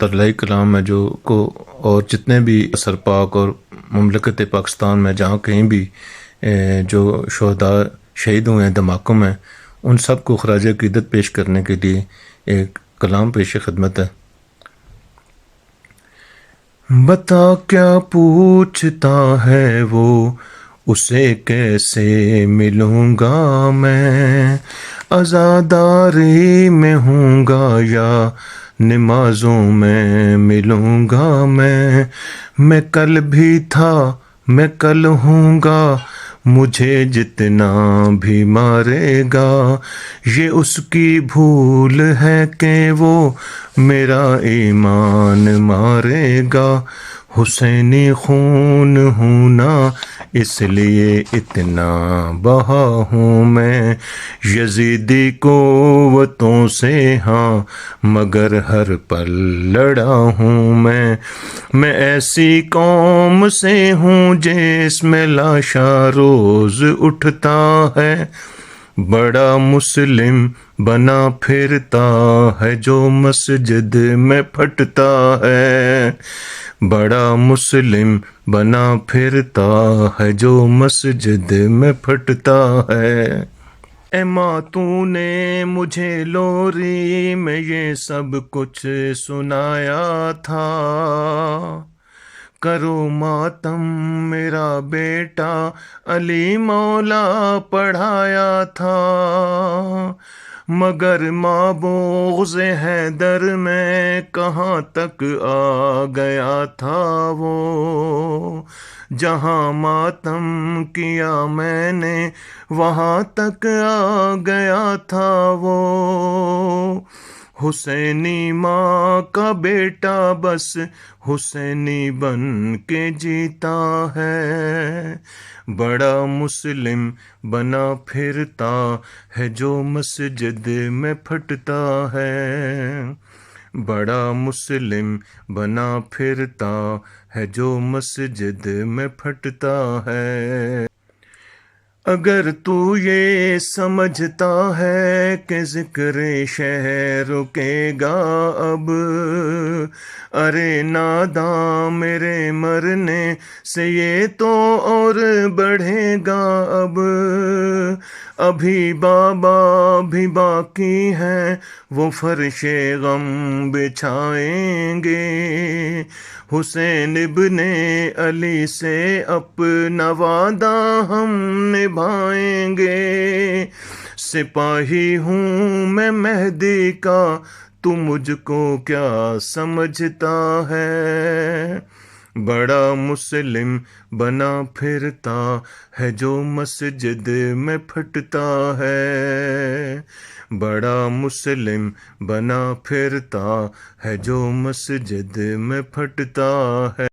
طلئی کلام ہے جو کو اور جتنے بھی سرپاک اور مملکت پاکستان میں جہاں کہیں بھی جو شہداء شہید ہوئے ہیں دھماکوں میں، ان سب کو خراج عقیدت پیش کرنے کے لیے ایک کلام پیش خدمت ہے۔ بتا کیا پوچھتا ہے وہ، اسے کیسے ملوں گا میں، عزاداری میں ہوں گا یا نمازوں میں ملوں گا میں کل بھی تھا میں کل ہوں گا، مجھے جتنا بھی مارے گا، یہ اس کی بھول ہے کہ وہ میرا ایمان مارے گا، حسینی خون ہوں نا اس لیے اتنا بہا ہوں میں، یزیدی قوتوں سے ہاں مگر ہر پل لڑا ہوں میں ایسی قوم سے ہوں جس میں لاشا روز اٹھتا ہے، بڑا مسلم بنا پھرتا ہے جو مسجد میں پھٹتا ہے، بڑا مسلم بنا پھرتا ہے جو مسجد میں پھٹتا ہے۔ اے ماں تو نے مجھے لوری میں یہ سب کچھ سنایا تھا، کرو ماتم میرا بیٹا علی مولا پڑھایا تھا، مگر ماں بغض حیدر میں کہاں تک آ گیا تھا وہ، جہاں ماتم کیا میں نے وہاں تک آ گیا تھا وہ، حسینی ماں کا بیٹا بس حسینی بن کے جیتا ہے، بڑا مسلم بنا پھرتا ہے جو مسجد میں پھٹتا ہے، بڑا مسلم بنا پھرتا ہے جو مسجد میں پھٹتا ہے۔ اگر تو یہ سمجھتا ہے کہ ذکر شہر رکے گا اب، ارے ناداں میرے مرنے سے یہ تو اور بڑھے گا اب، ابھی بابا بھی باقی ہیں وہ فرش غم بچھائیں گے، حسین ابن علی سے اپنا وعدہ ہم نبھائیں گے، سپاہی ہوں میں مہدی کا تو مجھ کو کیا سمجھتا ہے، بڑا مسلم بنا پھرتا ہے جو مسجد میں پھٹتا ہے، بڑا مسلم بنا پھرتا ہے جو مسجد میں پھٹتا ہے۔